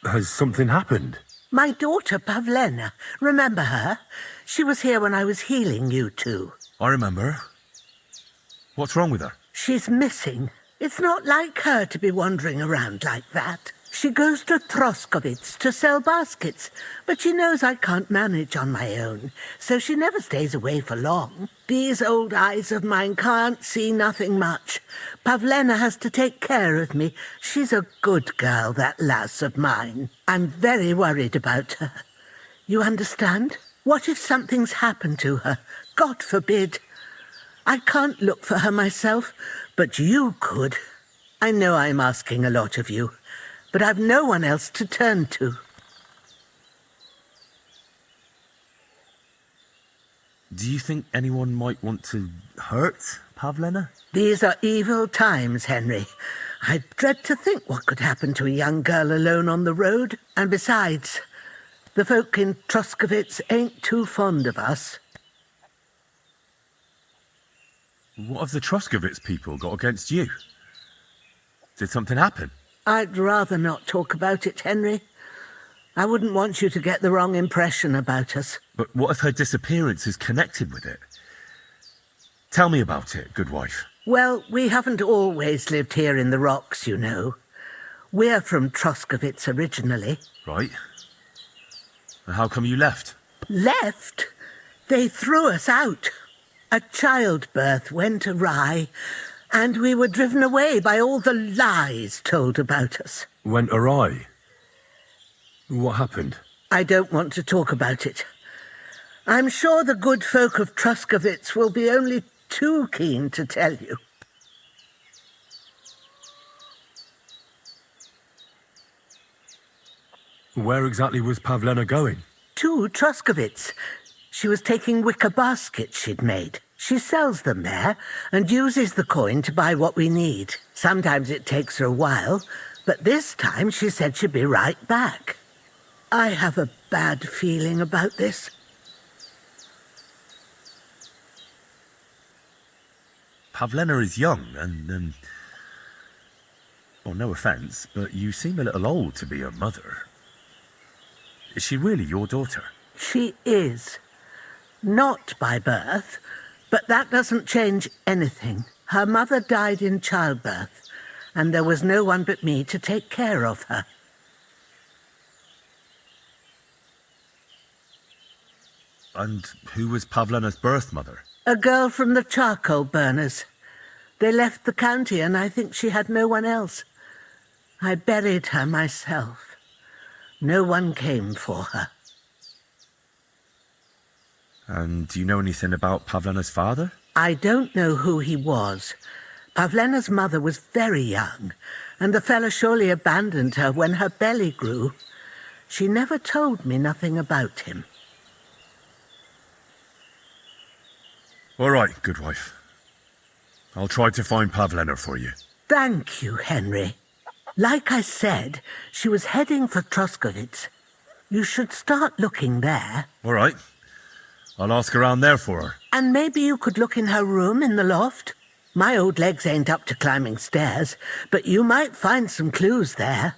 Has something happened? My daughter, Pavlena. Remember her? She was here when I was healing you two. I remember. What's wrong with her? She's missing. It's not like her to be wandering around like that. She goes to Troskovitz to sell baskets, but she knows I can't manage on my own, so she never stays away for long. These old eyes of mine can't see nothing much. Pavlena has to take care of me. She's a good girl, that lass of mine. I'm very worried about her. You understand? What if something's happened to her? God forbid. I can't look for her myself, but you could. I know I'm asking a lot of you, but I've no one else to turn to. Do you think anyone might want to hurt Pavlena? These are evil times, Henry. I dread to think what could happen to a young girl alone on the road. And besides, the folk in Troskovitz ain't too fond of us. What have the Troskovitz people got against you? Did something happen? I'd rather not talk about it, Henry. I wouldn't want you to get the wrong impression about us. But what if her disappearance is connected with it? Tell me about it, good wife. Well, we haven't always lived here in the rocks, you know. We're from Troskovitz originally. Right. And how come you left? Left? They threw us out. A childbirth went awry, and we were driven away by all the lies told about us. Went awry? What happened? I don't want to talk about it. I'm sure the good folk of Troskovitz will be only too keen to tell you. Where exactly was Pavlena going? To Troskovitz. She was taking wicker baskets she'd made. She sells them there and uses the coin to buy what we need. Sometimes it takes her a while, but this time she said she'd be right back. I have a bad feeling about this. Pavlena is young and, well, no offence, but you seem a little old to be her mother. Is she really your daughter? She is. Not by birth, but that doesn't change anything. Her mother died in childbirth, and there was no one but me to take care of her. And who was Pavlena's birth mother? A girl from the charcoal burners. They left the county, and I think she had no one else. I buried her myself. No one came for her. And do you know anything about Pavlena's father? I don't know who he was. Pavlena's mother was very young, and the fella surely abandoned her when her belly grew. She never told me nothing about him. All right, good wife. I'll try to find Pavlena for you. Thank you, Henry. Like I said, she was heading for Troskovitz. You should start looking there. All right. I'll ask around there for her. And maybe you could look in her room in the loft. My old legs ain't up to climbing stairs, but you might find some clues there.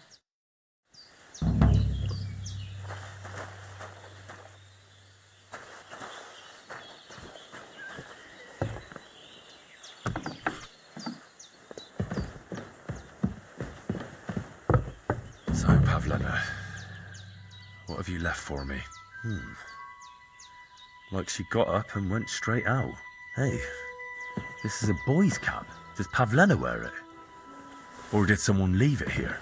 So, Pavlena, what have you left for me? Like she got up and went straight out. Hey, this is a boy's cap. Does Pavlena wear it? Or did someone leave it here?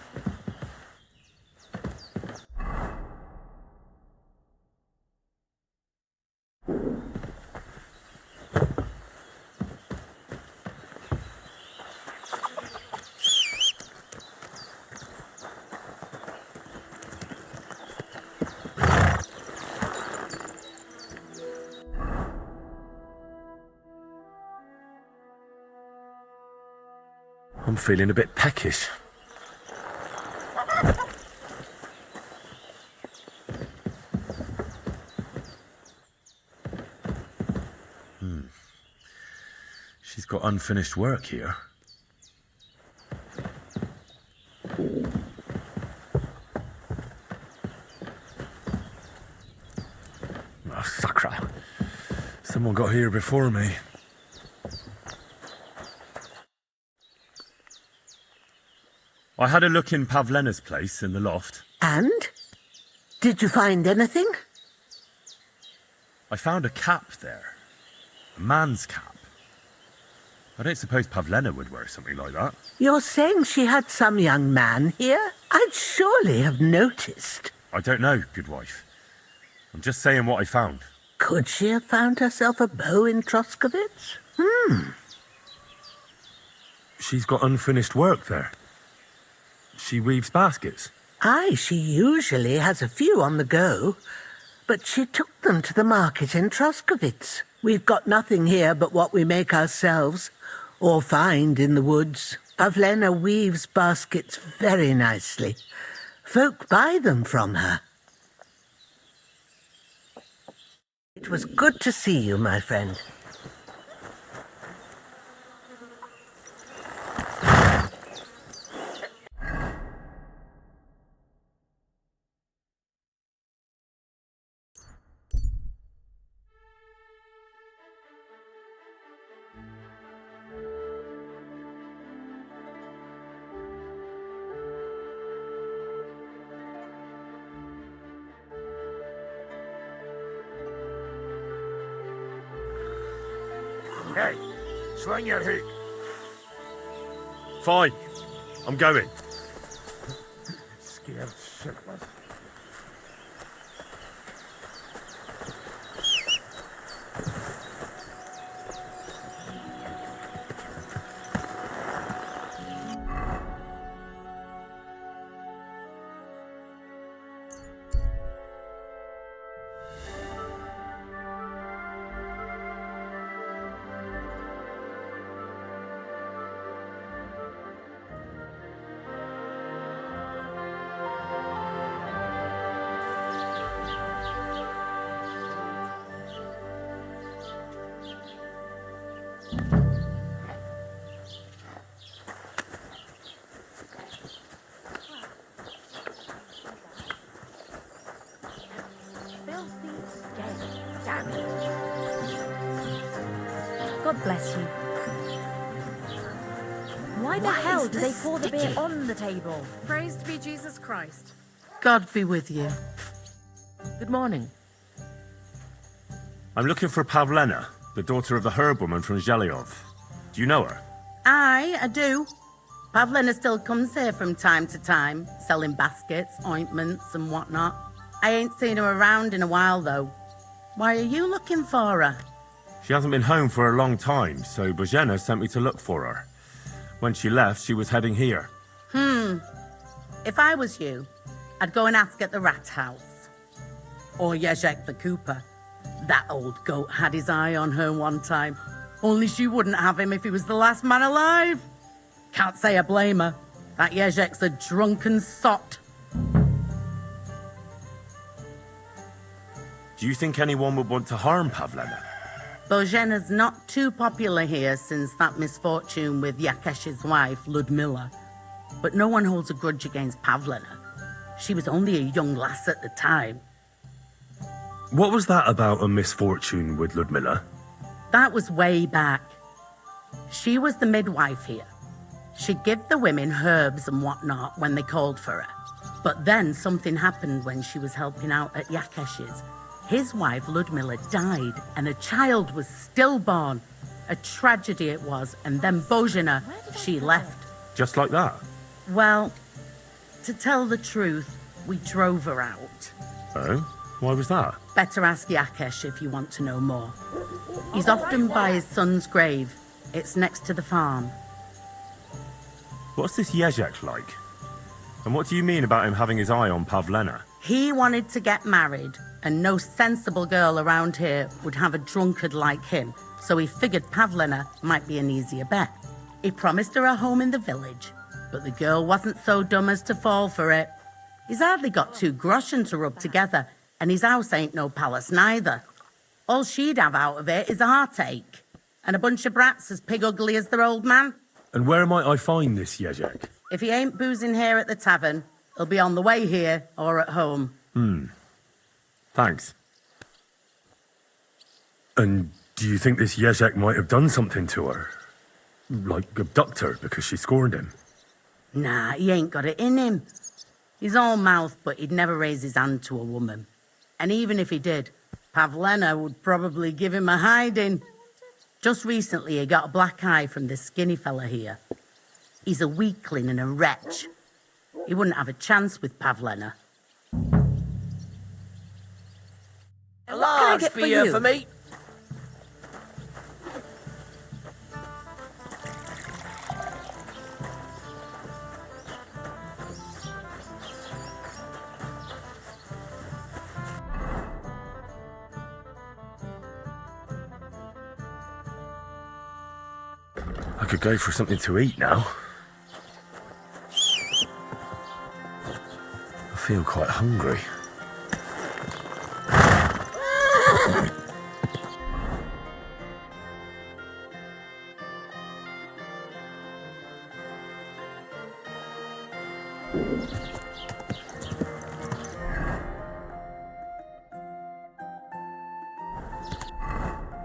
I'm feeling a bit peckish. She's got unfinished work here. Someone got here before me. I had a look in Pavlena's place in the loft. And? Did you find anything? I found a cap there. A man's cap. I don't suppose Pavlena would wear something like that. You're saying she had some young man here? I'd surely have noticed. I don't know, good wife. I'm just saying what I found. Could she have found herself a beau in Troskovitz? She's got unfinished work there. She weaves baskets. Aye, she usually has a few on the go, but she took them to the market in Troskovitz. We've got nothing here but what we make ourselves, or find in the woods. Pavlena weaves baskets very nicely. Folk buy them from her. It was good to see you, my friend. Hey, swing your hook. Fine. I'm going. Scared shitless. God bless you. Why the hell do they pour the beer on the table? Praised be Jesus Christ. God be with you. Good morning. I'm looking for Pavlena, the daughter of the herbwoman from Zhelyov. Do you know her? Aye, I do. Pavlena still comes here from time to time, selling baskets, ointments and whatnot. I ain't seen her around in a while, though. Why are you looking for her? She hasn't been home for a long time, so Bozhena sent me to look for her. When she left, she was heading here. If I was you, I'd go and ask at the rat house. Or Jezek the cooper. That old goat had his eye on her one time. Only she wouldn't have him if he was the last man alive. Can't say I blame her. That Jezek's a drunken sot. Do you think anyone would want to harm Pavlena? Bozhena's not too popular here since that misfortune with Yakesh's wife, Ludmila. But no one holds a grudge against Pavlena. She was only a young lass at the time. What was that about a misfortune with Ludmila? That was way back. She was the midwife here. She'd give the women herbs and whatnot when they called for her. But then something happened when she was helping out at Yakesh's. His wife, Ludmila, died, and a child was stillborn. A tragedy it was, and then Bozhena, she left. Just like that? Well, to tell the truth, we drove her out. Oh? Why was that? Better ask Yakesh if you want to know more. He's often by his son's grave. It's next to the farm. What's this Jezek like? And what do you mean about him having his eye on Pavlena? He wanted to get married, and no sensible girl around here would have a drunkard like him, so he figured Pavlena might be an easier bet. He promised her a home in the village, but the girl wasn't so dumb as to fall for it. He's hardly got 2 groschen to rub together, and his house ain't no palace neither. All she'd have out of it is a heartache, and a bunch of brats as pig ugly as their old man. And where might I find this Jezek? If he ain't boozing here at the tavern, he'll be on the way here or at home. Thanks. And Do you think this Jezek might have done something to her? Like abduct her because she scorned him? Nah, he ain't got it in him. He's all mouth, but he'd never raise his hand to a woman. And even if he did, Pavlena would probably give him a hiding. Just recently, he got a black eye from this skinny fella here. He's a weakling and a wretch. He wouldn't have a chance with Pavlena. A What can I large get for beer you? for me. I could go for something to eat now. I feel quite hungry.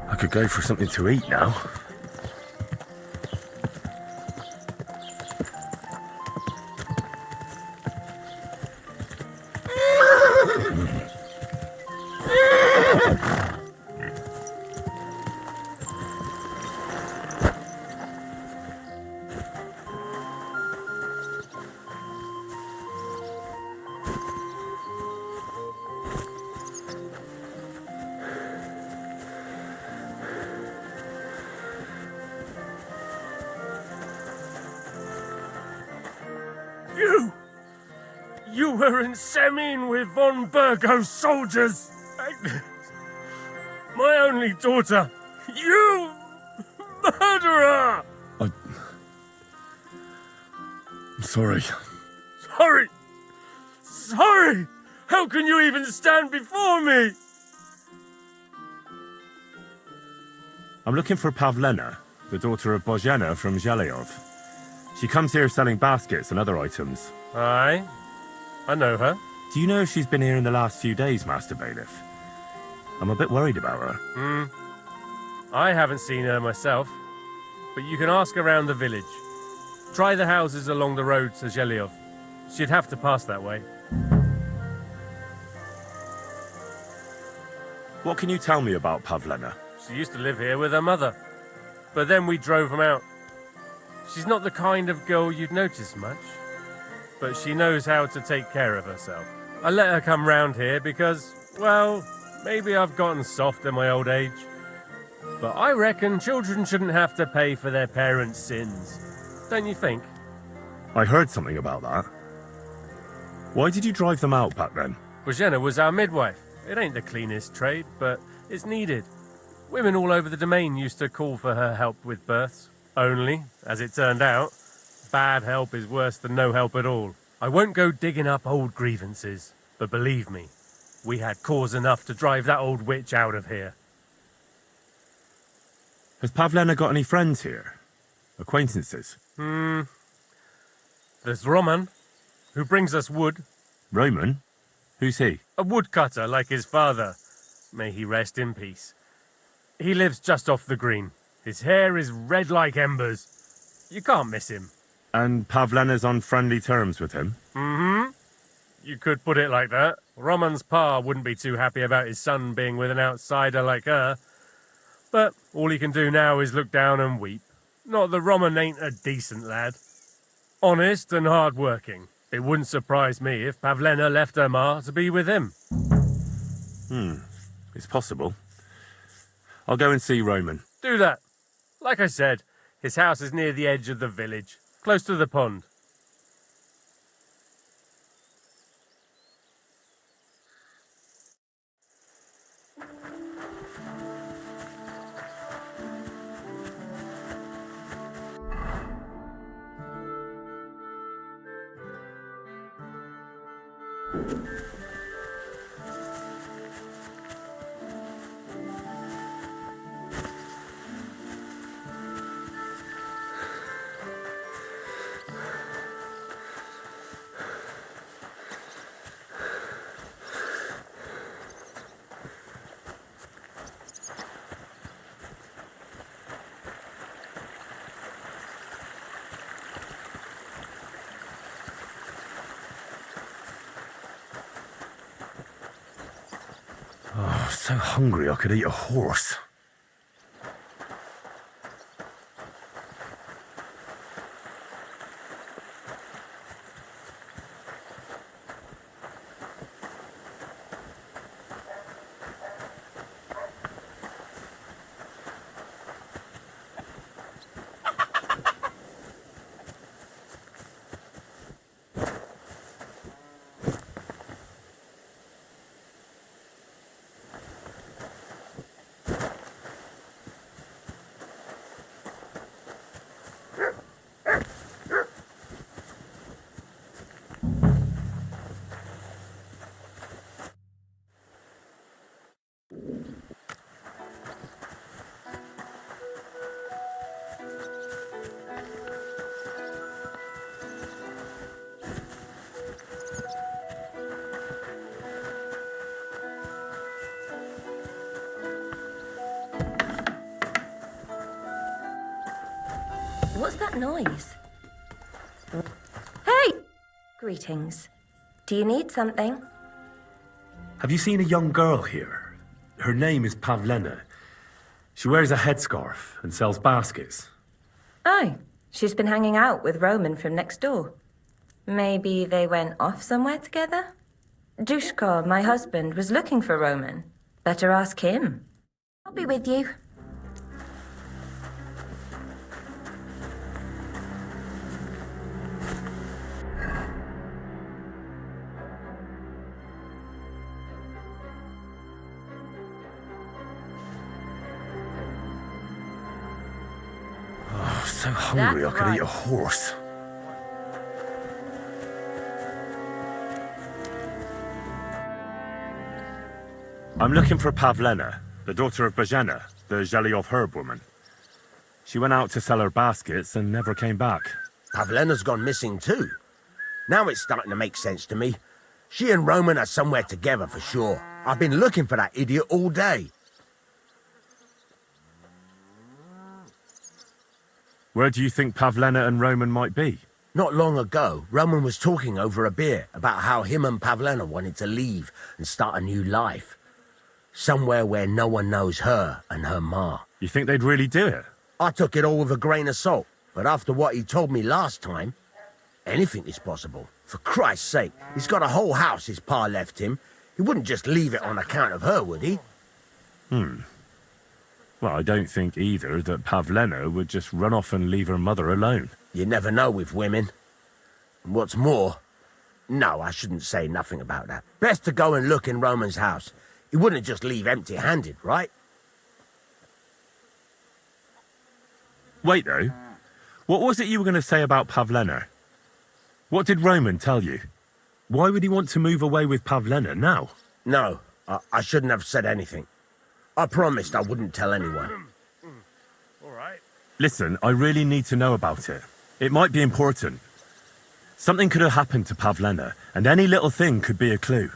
I could go for something to eat now. You were in Semin with von Burgo's soldiers! Agnes! My only daughter! You! Murderer! I'm sorry. Sorry! Sorry! How can you even stand before me? I'm looking for Pavlena, the daughter of Bozhena from Zhelyov. She comes here selling baskets and other items. Aye. I know her. Do you know if she's been here in the last few days, Master Bailiff? I'm a bit worried about her. I haven't seen her myself, but you can ask around the village. Try the houses along the road to Zhelyov. She'd have to pass that way. What can you tell me about Pavlena? She used to live here with her mother, but then we drove them out. She's not the kind of girl you'd notice much, but she knows how to take care of herself. I let her come round here because, well, maybe I've gotten soft in my old age. But I reckon children shouldn't have to pay for their parents' sins. Don't you think? I heard something about that. Why did you drive them out back then? Bozhena was our midwife. It ain't the cleanest trade, but it's needed. Women all over the domain used to call for her help with births. Only, as it turned out, bad help is worse than no help at all. I won't go digging up old grievances, but believe me, we had cause enough to drive that old witch out of here. Has Pavlena got any friends here? Acquaintances? There's Roman, who brings us wood. Roman? Who's he? A woodcutter like his father. May he rest in peace. He lives just off the green. His hair is red like embers. You can't miss him. And Pavlena's on friendly terms with him? You could put it like that. Roman's pa wouldn't be too happy about his son being with an outsider like her. But all he can do now is look down and weep. Not that Roman ain't a decent lad. Honest and hard-working. It wouldn't surprise me if Pavlena left her ma to be with him. It's possible. I'll go and see Roman. Do that. Like I said, his house is near the edge of the village, close to the pond. so hungry I could eat a horse. What's that noise? Hey! Greetings. Do you need something? Have you seen a young girl here? Her name is Pavlena. She wears a headscarf and sells baskets. Oh, she's been hanging out with Roman from next door. Maybe they went off somewhere together? Dushka, my husband, was looking for Roman. Better ask him. I'll be with you. Oh, so hungry That's I could eat a right. horse. I'm looking for Pavlena, the daughter of Bojana, the Zhelyov herb woman. She went out to sell her baskets and never came back. Pavlena's gone missing too. Now it's starting to make sense to me. She and Roman are somewhere together for sure. I've been looking for that idiot all day. Where do you think Pavlena and Roman might be? Not long ago, Roman was talking over a beer about how him and Pavlena wanted to leave and start a new life. Somewhere where no one knows her and her ma. You think they'd really do it? I took it all with a grain of salt, but after what he told me last time, anything is possible. For Christ's sake, he's got a whole house his pa left him. He wouldn't just leave it on account of her, would he? Well, I don't think either that Pavlena would just run off and leave her mother alone. You never know with women. And what's more... No, I shouldn't say nothing about that. Best to go and look in Roman's house. He wouldn't just leave empty-handed, right? Wait, though. What was it you were going to say about Pavlena? What did Roman tell you? Why would he want to move away with Pavlena now? No, I shouldn't have said anything. I promised I wouldn't tell anyone. All right. Listen, I really need to know about it. It might be important. Something could have happened to Pavlena, and any little thing could be a clue.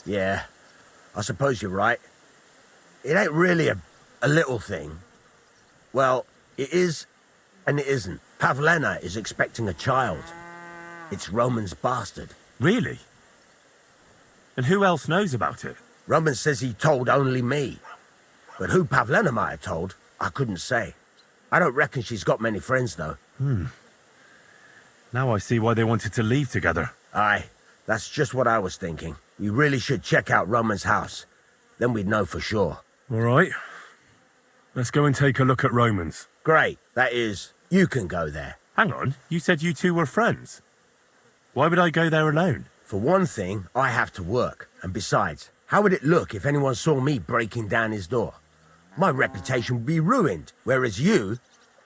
Yeah, I suppose you're right. It ain't really a little thing. Well, it is and it isn't. Pavlena is expecting a child. It's Roman's bastard. Really? And who else knows about it? Roman says he told only me. But who Pavlena might have told, I couldn't say. I don't reckon she's got many friends, though. Now I see why they wanted to leave together. Aye, that's just what I was thinking. We really should check out Roman's house. Then we'd know for sure. All right. Let's go and take a look at Roman's. Great, that is, you can go there. Hang on, you said you two were friends. Why would I go there alone? For one thing, I have to work. And besides, how would it look if anyone saw me breaking down his door? My reputation would be ruined. Whereas you,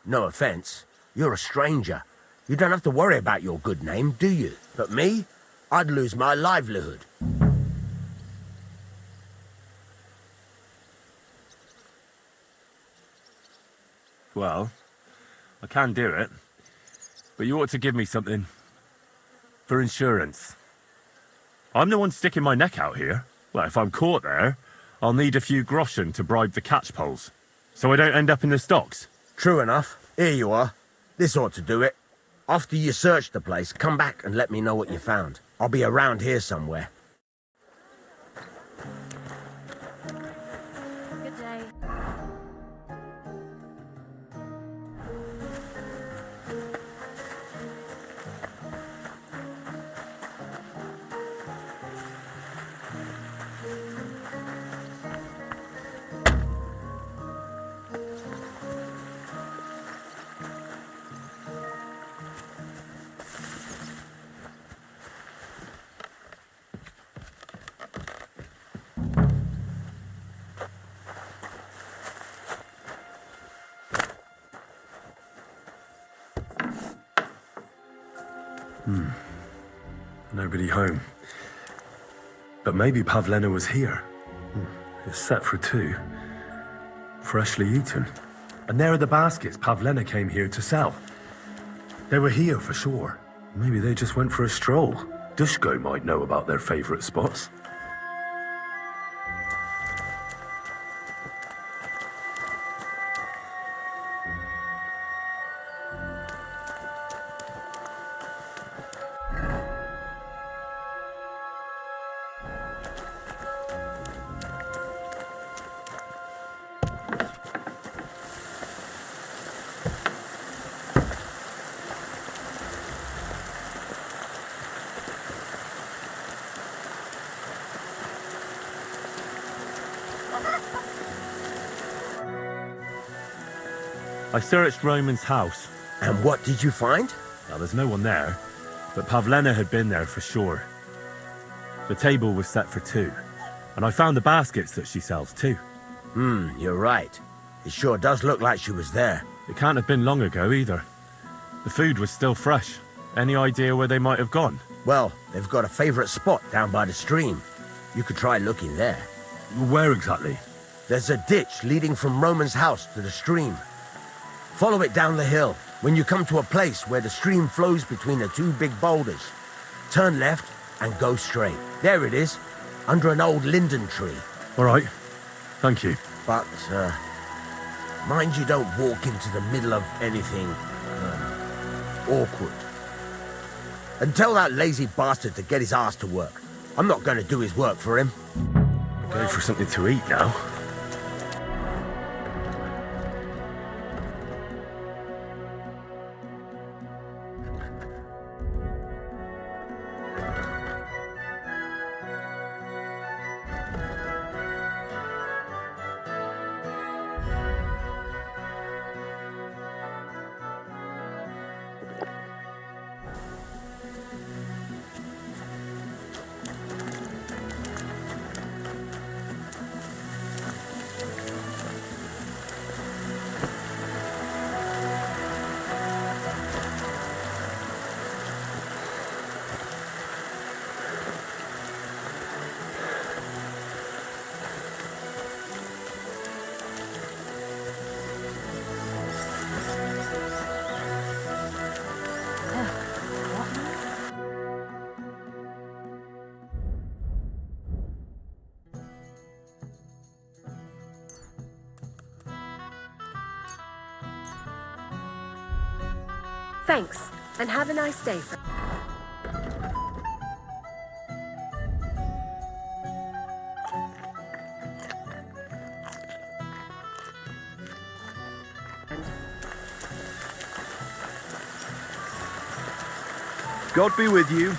no offense, you're a stranger. You don't have to worry about your good name, do you? But me, I'd lose my livelihood. Well, I can do it. But you ought to give me something. For insurance. I'm the one sticking my neck out here. Well, if I'm caught there, I'll need a few groschen to bribe the catchpoles. So I don't end up in the stocks. True enough. Here you are. This ought to do it. After you search the place, come back and let me know what you found. I'll be around here somewhere. Nobody home. But maybe Pavlena was here. It's set for 2. Freshly eaten. And there are the baskets Pavlena came here to sell. They were here for sure. Maybe they just went for a stroll. Dushko might know about their favorite spots. I searched Roman's house. And what did you find? Now, there's no one there, but Pavlena had been there for sure. The table was set for 2, and I found the baskets that she sells too. You're right. It sure does look like she was there. It can't have been long ago either. The food was still fresh. Any idea where they might have gone? Well, they've got a favorite spot down by the stream. You could try looking there. Where exactly? There's a ditch leading from Roman's house to the stream. Follow it down the hill. When you come to a place where the stream flows between the 2 big boulders, turn left and go straight. There it is, under an old linden tree. All right. Thank you. But, mind you don't walk into the middle of anything, awkward. And tell that lazy bastard to get his ass to work. I'm not going to do his work for him. Go for something to eat now. Thanks, and have a nice day. God be with you.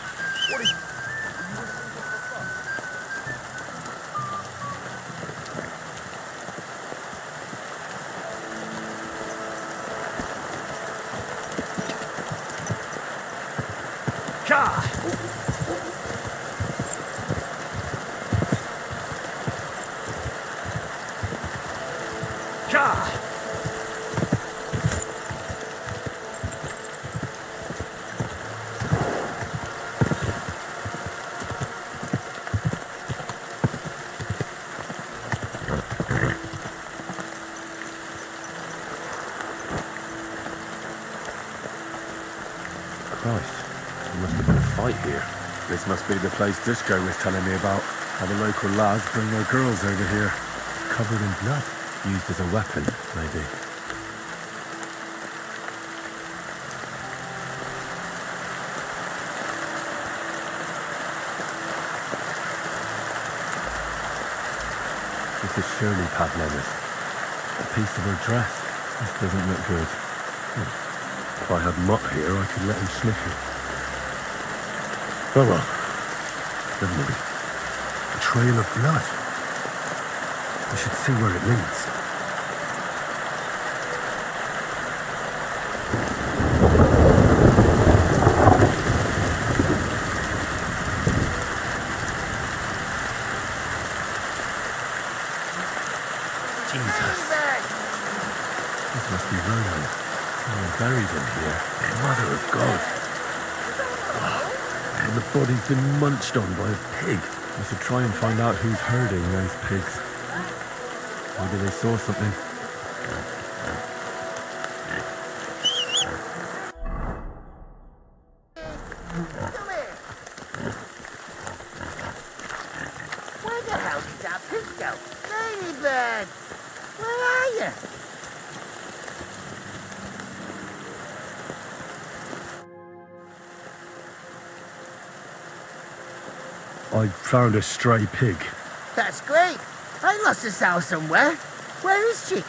Christ, there must have been a fight here. This must be the place Dushko was telling me about. How the local lads bring their girls over here. Covered in blood. Used as a weapon, maybe. This is surely Pavlena's. A piece of her dress. This doesn't look good. If I had Mutt here, I could let him sniff it. Oh well. Never mind. A trail of blood. I should see where it leads. Jesus. This must be Roman. Someone buried him here. Mother of God. And the body's been munched on by a pig. We should try and find out who's herding those pigs. Maybe they saw something. Where the hell did that pig go? Ladybird! Where are you? I found a stray pig. That's great. I lost a sow somewhere. Where is she?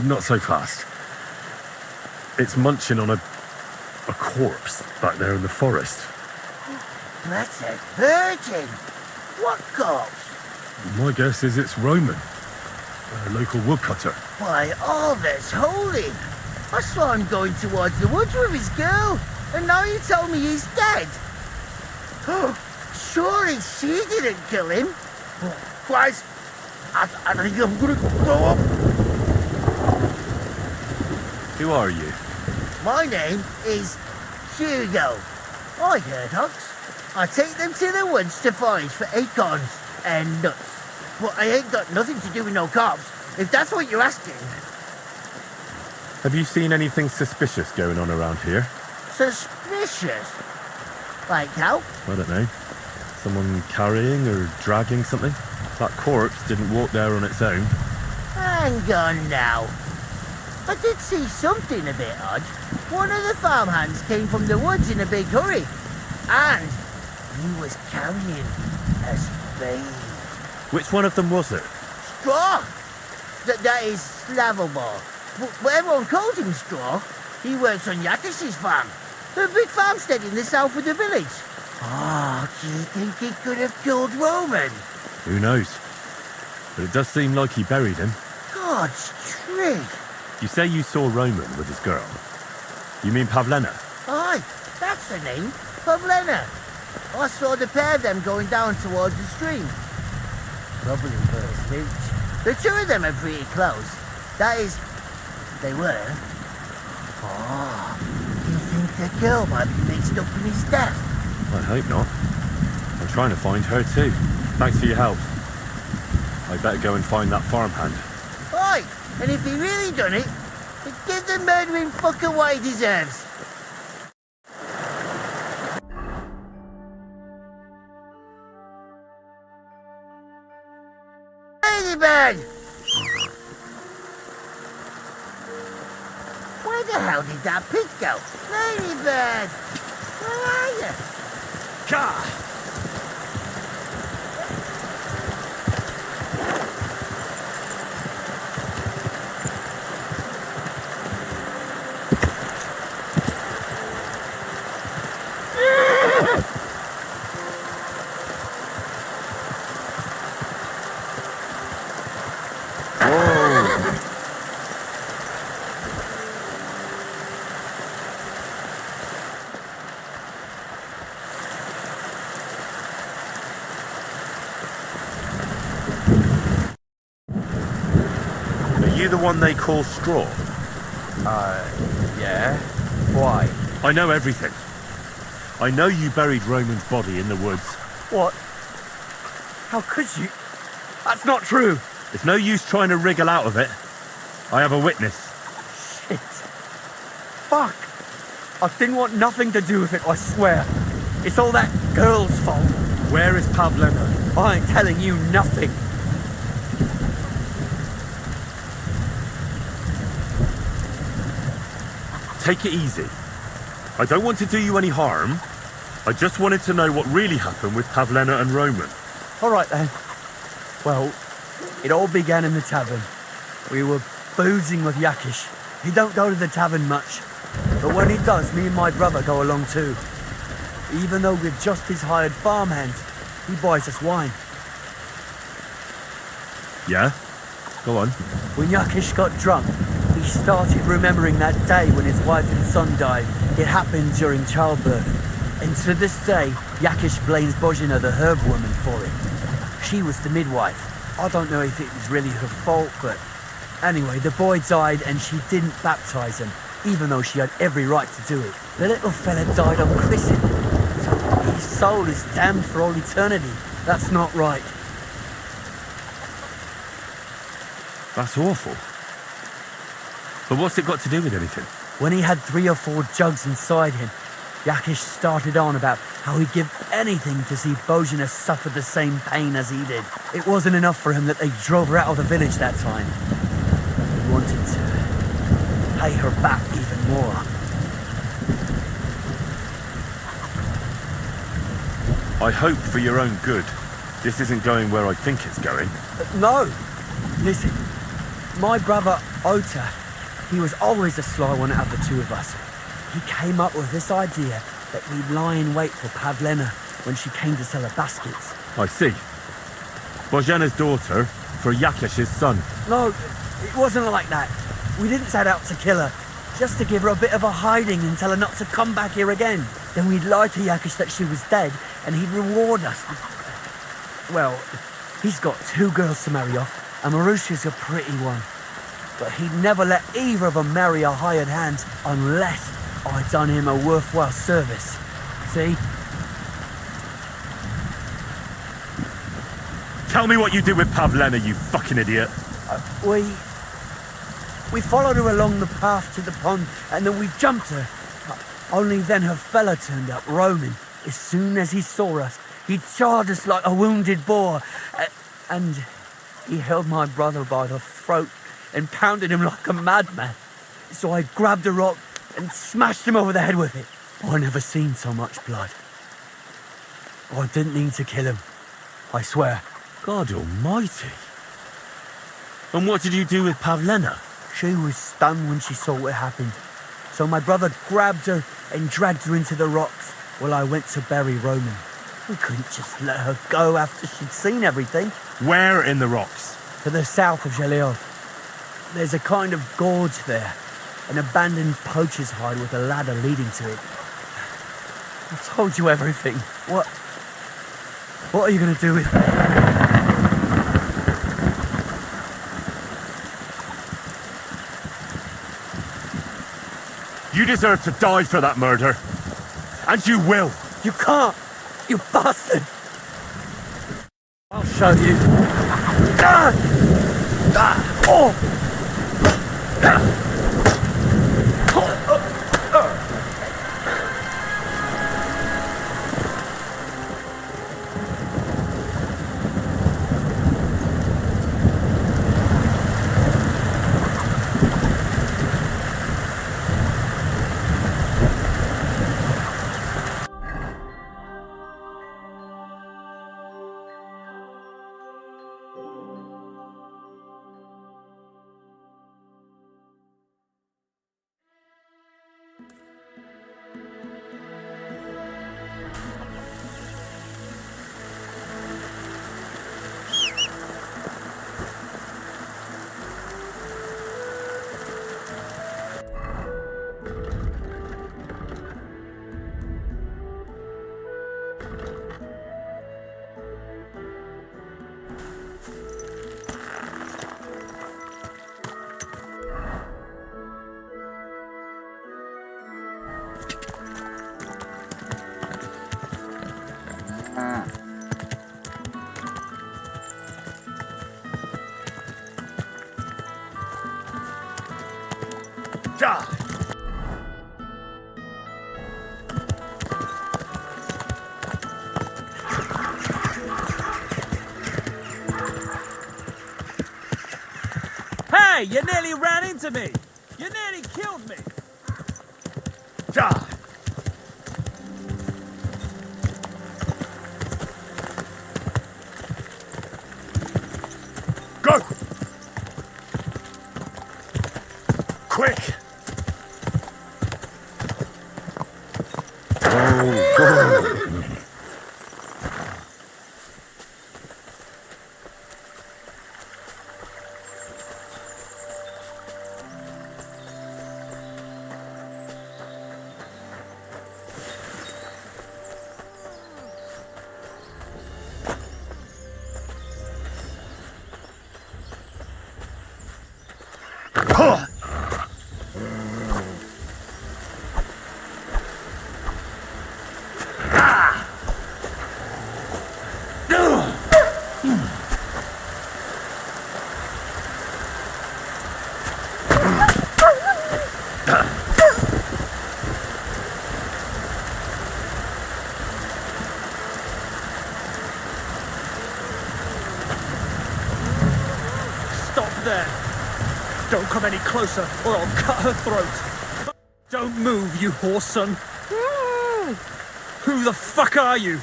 Not so fast. It's munching on a corpse back there in the forest. Blessed Virgin! What corpse? My guess is it's Roman, a local woodcutter. Why, all that's holy. I saw him going towards the woods with his girl, and now you tell me he's dead. Surely she didn't kill him. Christ, I think I'm gonna throw up. Who are you? My name is Hugo. I herd hogs. I take them to the woods to forage for acorns and nuts. But I ain't got nothing to do with no cops, if that's what you're asking. Have you seen anything suspicious going on around here? Suspicious? Like how? I don't know. Someone carrying or dragging something? That corpse didn't walk there on its own. Hang on now. I did see something a bit odd. One of the farmhands came from the woods in a big hurry. And he was carrying a spade. Which one of them was it? Straw! That is Slavobor. But everyone calls him Straw. He works on Yakish's farm. A big farmstead in the south of the village. Oh, do you think he could have killed Roman? Who knows? But it does seem like he buried him. God's trick. You say you saw Roman with his girl. You mean Pavlena? Aye, that's the name. Pavlena. I saw the pair of them going down towards the stream. Probably for a smooch. The two of them are pretty close. That is, they were. Oh, you think the girl might be mixed up in his death? I hope not. I'm trying to find her too. Thanks for your help. I better go and find that farmhand. Aye, and if he really done it, give the murdering fucker what he deserves. Ladybird! Where the hell did that pig go? Ladybird! Where are you? Car! Are you the one they call Straw? Yeah? Why? I know everything. I know you buried Roman's body in the woods. What? How could you? That's not true! It's no use trying to wriggle out of it. I have a witness. Shit. Fuck! I didn't want nothing to do with it, I swear. It's all that girl's fault. Where is Pavlena? I ain't telling you nothing. Take it easy. I don't want to do you any harm. I just wanted to know what really happened with Pavlena and Roman. All right then. Well, it all began in the tavern. We were boozing with Yakish. He don't go to the tavern much, but when he does, me and my brother go along too. Even though we're just his hired farmhands, he buys us wine. Yeah? Go on. When Yakish got drunk, he started remembering that day when his wife and son died. It happened during childbirth. And to this day, Yakish blames Bozhina, the herb woman, for it. She was the midwife. I don't know if it was really her fault, but anyway, the boy died and she didn't baptize him, even though she had every right to do it. The little fella died on christening, so his soul is damned for all eternity. That's not right. That's awful. But what's it got to do with anything? When he had 3 or 4 jugs inside him, Yakish started on about how he'd give anything to see Bojana suffer the same pain as he did. It wasn't enough for him that they drove her out of the village that time. He wanted to pay her back even more. I hope for your own good this isn't going where I think it's going. No! Listen, my brother Ota, he was always the sly one out of the two of us. He came up with this idea that we'd lie in wait for Pavlena when she came to sell her baskets. I see. Bojana's daughter for Yakish's son. No, it wasn't like that. We didn't set out to kill her, just to give her a bit of a hiding and tell her not to come back here again. Then we'd lie to Yakish that she was dead, and he'd reward us. Well, he's got 2 girls to marry off, and Marusha's a pretty one. But he'd never let either of them marry a hired hand unless I'd done him a worthwhile service. See? Tell me what you did with Pavlena, you fucking idiot. We followed her along the path to the pond, and then we jumped her. Only then her fella turned up, Roman. As soon as he saw us, he charged us like a wounded boar. And he held my brother by the throat and pounded him like a madman. So I grabbed a rock and smashed him over the head with it. I never seen so much blood. I didn't mean to kill him, I swear. God almighty. And what did you do with Pavlena? She was stunned when she saw what happened. So my brother grabbed her and dragged her into the rocks while I went to bury Roman. We couldn't just let her go after she'd seen everything. Where in the rocks? To the south of Zhelyov. There's a kind of gorge there. An abandoned poacher's hide with a ladder leading to it. I've told you everything. What are you going to do with me? You deserve to die for that murder. And you will. You can't! You bastard! I'll show you. Hey, you nearly ran into me! You nearly killed me! Go! Quick! Oh, God. there! Don't come any closer, or I'll cut her throat. Don't move, you whore son. Who the fuck are you?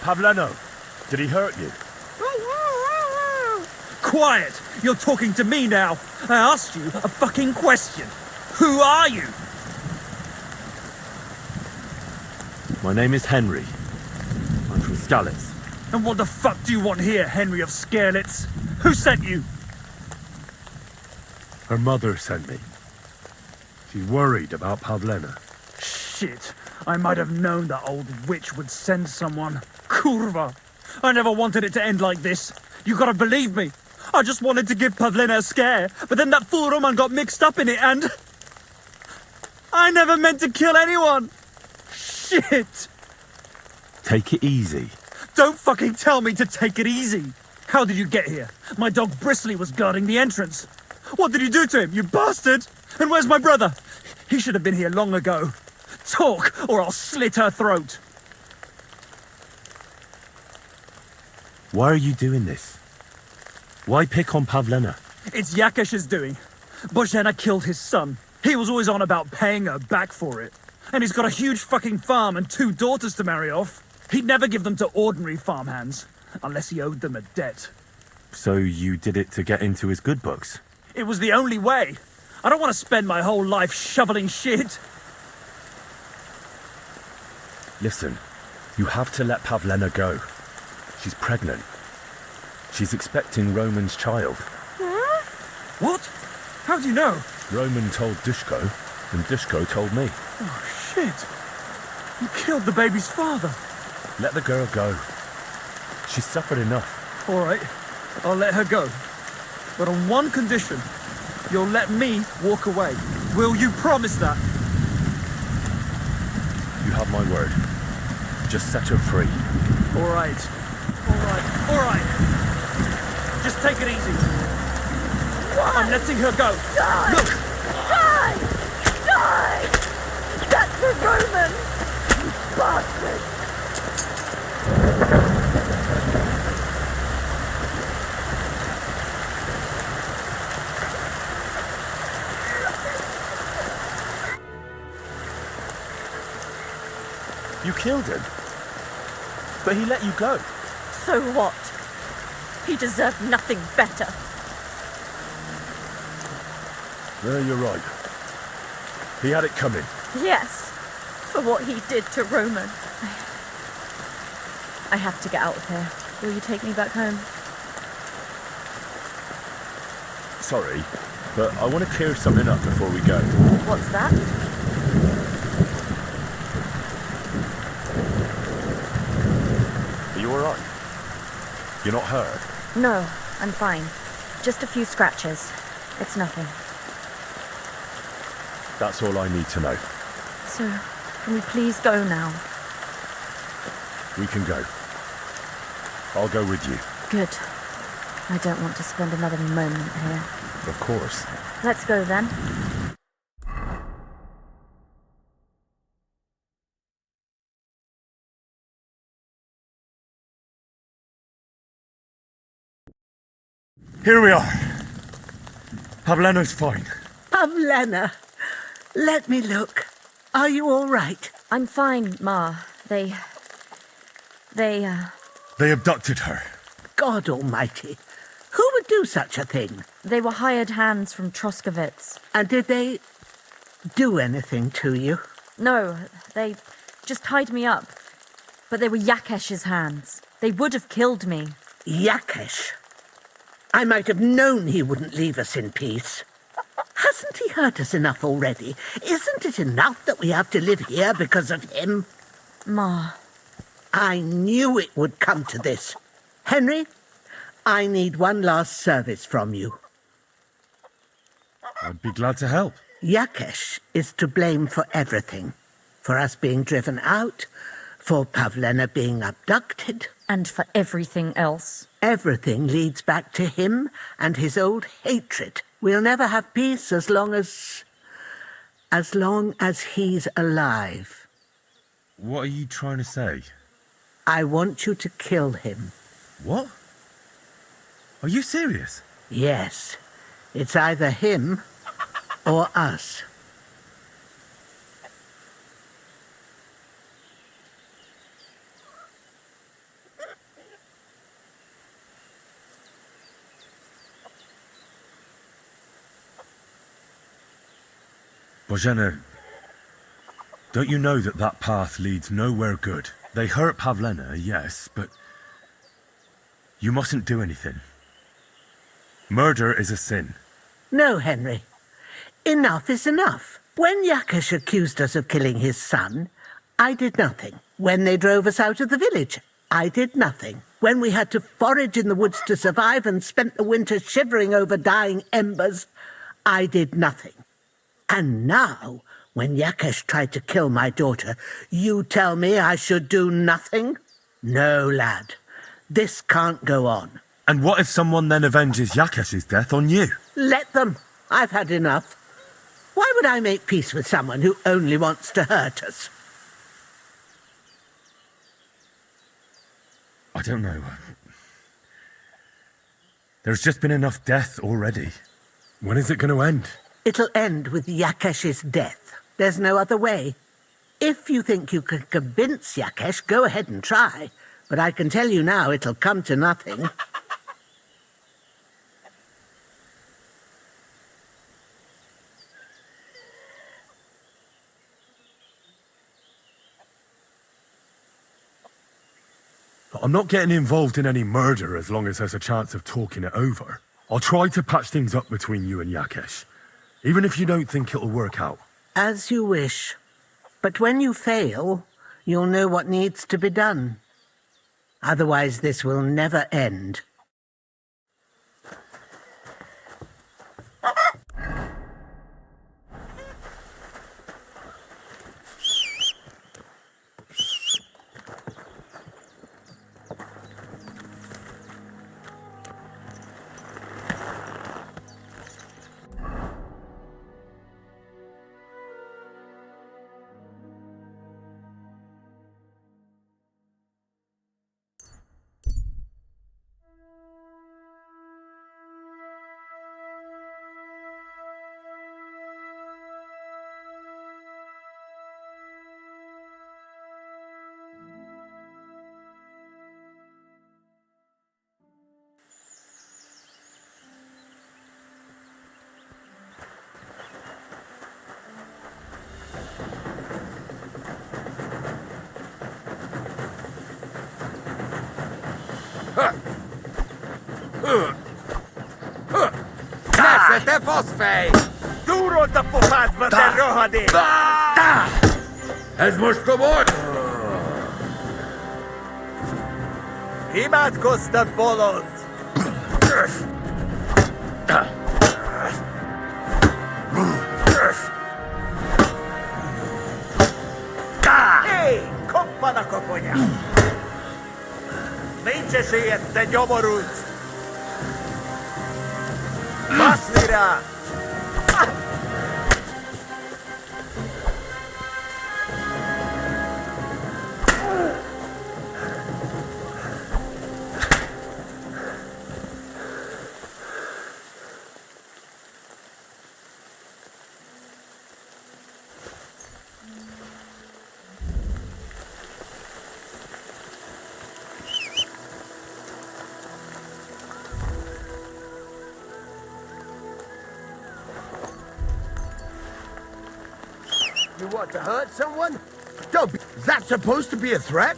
Pavleno, did he hurt you? Quiet! You're talking to me now. I asked you a fucking question. Who are you? My name is Henry. I'm from Skalitz. And what the fuck do you want here, Henry of Skalitz? Who sent you? Her mother sent me. She's worried about Pavlena. Shit. I might have known that old witch would send someone. Kurva. I never wanted it to end like this. You gotta believe me. I just wanted to give Pavlena a scare, but then that fool Roman got mixed up in it and... I never meant to kill anyone. Shit. Take it easy. Don't fucking tell me to take it easy. How did you get here? My dog Bristly was guarding the entrance. What did you do to him, you bastard? And where's my brother? He should have been here long ago. Talk, or I'll slit her throat. Why are you doing this? Why pick on Pavlena? It's Yakesh's doing. Bozhena killed his son. He was always on about paying her back for it. And he's got a huge fucking farm and 2 daughters to marry off. He'd never give them to ordinary farmhands, unless he owed them a debt. So you did it to get into his good books? It was the only way. I don't want to spend my whole life shoveling shit. Listen, you have to let Pavlena go. She's pregnant. She's expecting Roman's child. What? How do you know? Roman told Dushko, and Dushko told me. Oh, shit. You killed the baby's father. Let the girl go. She's suffered enough. All right, I'll let her go. But on one condition. You'll let me walk away. Will you promise that? You have my word. Just set her free. All right. All right. Just take it easy. What? I'm letting her go. Die! Look! Die! Die! That's the Roman! You bastard! You killed him. But he let you go. So what? He deserved nothing better. You're right. He had it coming. Yes, for what he did to Roman. I have to get out of here. Will you take me back home? Sorry, but I want to clear something up before we go. What's that? Are you alright? You're not hurt? No, I'm fine. Just a few scratches. It's nothing. That's all I need to know. So, can we please go now? We can go. I'll go with you. Good. I don't want to spend another moment here. Of course. Let's go then. Here we are. Pavlena's fine. Pavlena, let me look. Are you all right? I'm fine, Ma. They They abducted her. God almighty. Who would do such a thing? They were hired hands from Troskovitz. And did they do anything to you? No, they just tied me up. But they were Yakesh's hands. They would have killed me. Yakesh? I might have known he wouldn't leave us in peace. Hasn't he hurt us enough already? Isn't it enough that we have to live here because of him? Ma. I knew it would come to this. Henry, I need one last service from you. I'd be glad to help. Yakesh is to blame for everything. For us being driven out, for Pavlena being abducted. And for everything else. Everything leads back to him and his old hatred. We'll never have peace as long as he's alive. What are you trying to say? I want you to kill him. What? Are you serious? Yes. It's either him or us. Bozhena, don't you know that that path leads nowhere good? They hurt Pavlena, yes, but you mustn't do anything. Murder is a sin. No, Henry. Enough is enough. When Yakesh accused us of killing his son, I did nothing. When they drove us out of the village, I did nothing. When we had to forage in the woods to survive and spent the winter shivering over dying embers, I did nothing. And now, when Yakesh tried to kill my daughter, you tell me I should do nothing? No, lad. This can't go on. And what if someone then avenges Yakesh's death on you? Let them. I've had enough. Why would I make peace with someone who only wants to hurt us? I don't know. There's just been enough death already. When is it going to end? It'll end with Yakesh's death. There's no other way. If you think you can convince Yakesh, go ahead and try. But I can tell you now it'll come to nothing. I'm not getting involved in any murder as long as there's a chance of talking it over. I'll try to patch things up between you and Yakesh, even if you don't think it'll work out. As you wish. But when you fail, you'll know what needs to be done. Otherwise, this will never end. Näsete fosfej! Duro da popadva te rohadi! Ez most komoly? Imádkoztat, bolond! Hé, koppan a koponya! Nincs esélyed, te nyomorult! Baszni rá! You want to hurt someone? Don't be... Is that supposed to be a threat?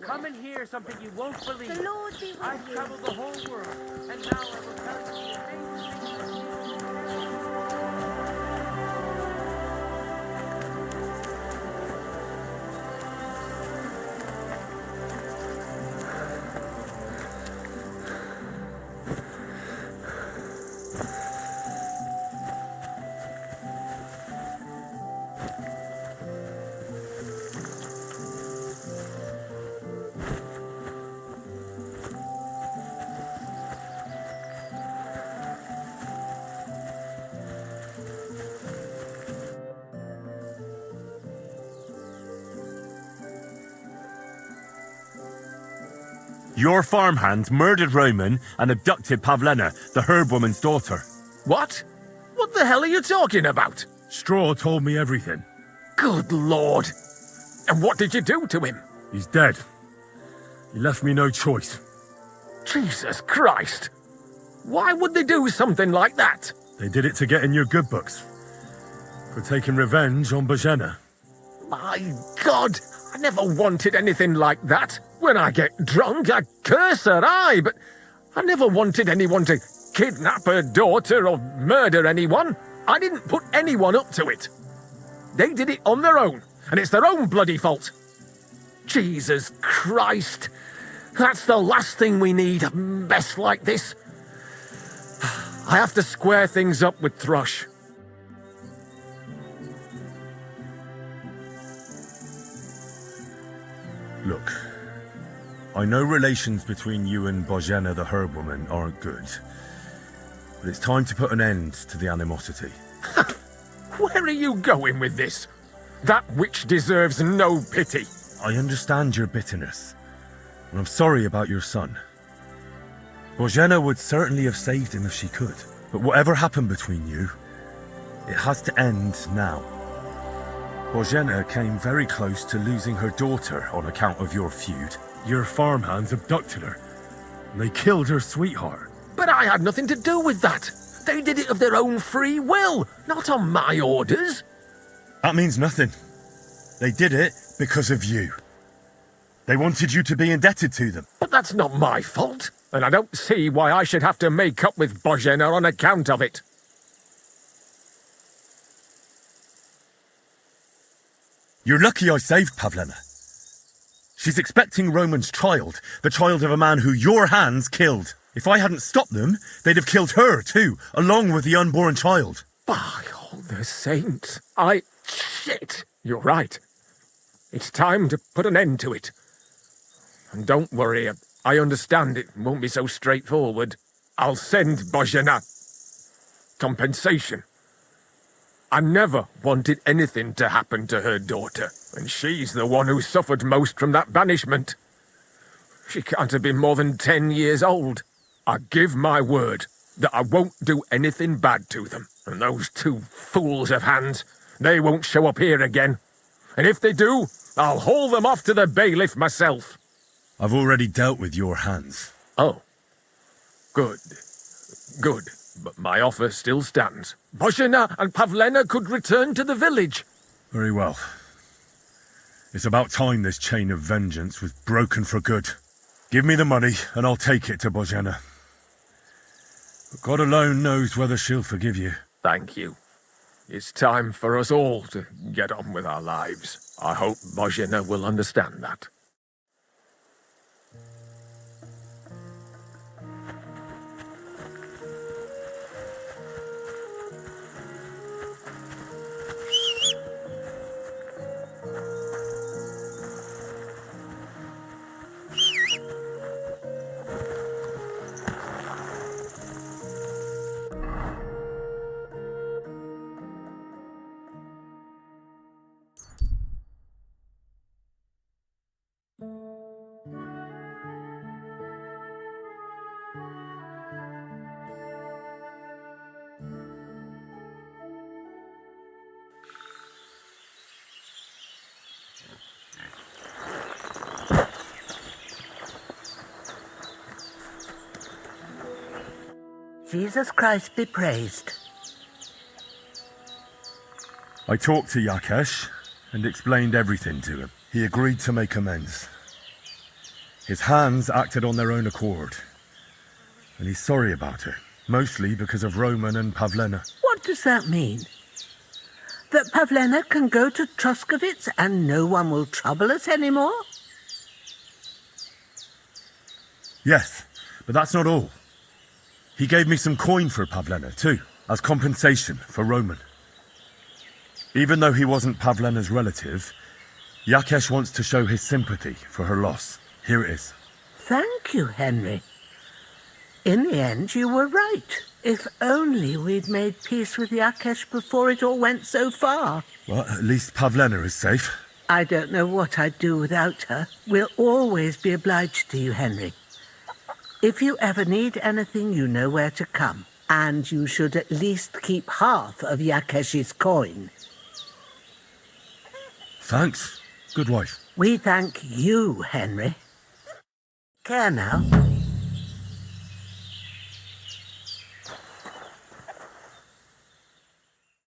Come and hear something you won't believe. The Lord be with I've you. traveled the whole world, and now I will tell you the amazing things. Your farmhands murdered Roman and abducted Pavlena, the herb woman's daughter. What? What the hell are you talking about? Straw told me everything. Good Lord. And what did you do to him? He's dead. He left me no choice. Jesus Christ. Why would they do something like that? They did it to get in your good books. For taking revenge on Bojena. My God, I never wanted anything like that. When I get drunk, I curse her, aye, but I never wanted anyone to kidnap her daughter or murder anyone. I didn't put anyone up to it. They did it on their own, and it's their own bloody fault. Jesus Christ. That's the last thing we need, a mess like this. I have to square things up with Thrush. Look, I know relations between you and Bojena the herb woman aren't good, but it's time to put an end to the animosity. Where are you going with this? That witch deserves no pity. I understand your bitterness, and I'm sorry about your son. Bojena would certainly have saved him if she could, but whatever happened between you, it has to end now. Bojena came very close to losing her daughter on account of your feud. Your farmhands abducted her, and they killed her sweetheart. But I had nothing to do with that. They did it of their own free will, not on my orders. That means nothing. They did it because of you. They wanted you to be indebted to them. But that's not my fault, and I don't see why I should have to make up with Bojena on account of it. You're lucky I saved Pavlena. She's expecting Roman's child, the child of a man who your hands killed. If I hadn't stopped them, they'd have killed her too, along with the unborn child. By all the saints, Shit, you're right. It's time to put an end to it. And don't worry, I understand it won't be so straightforward. I'll send Bojena compensation. I never wanted anything to happen to her daughter, and she's the one who suffered most from that banishment. She can't have been more than 10 years old. I give my word that I won't do anything bad to them, and those two fools of hands, they won't show up here again. And if they do, I'll haul them off to the bailiff myself. I've already dealt with your hands. Oh. Good. Good. But my offer still stands. Bojena and Pavlena could return to the village. Very well. It's about time this chain of vengeance was broken for good. Give me the money, and I'll take it to Bojena. But God alone knows whether she'll forgive you. Thank you. It's time for us all to get on with our lives. I hope Bojena will understand that. Jesus Christ be praised. I talked to Yakesh and explained everything to him. He agreed to make amends. His hands acted on their own accord, and he's sorry about it, mostly because of Roman and Pavlena. What does that mean? That Pavlena can go to Troskovitz and no one will trouble us anymore? Yes, but that's not all. He gave me some coin for Pavlena, too, as compensation for Roman. Even though he wasn't Pavlena's relative, Yakesh wants to show his sympathy for her loss. Here it is. Thank you, Henry. In the end, you were right. If only we'd made peace with Yakesh before it all went so far. Well, at least Pavlena is safe. I don't know what I'd do without her. We'll always be obliged to you, Henry. If you ever need anything, you know where to come. And you should at least keep half of Yakesh's coin. Thanks, good wife. We thank you, Henry. Care now.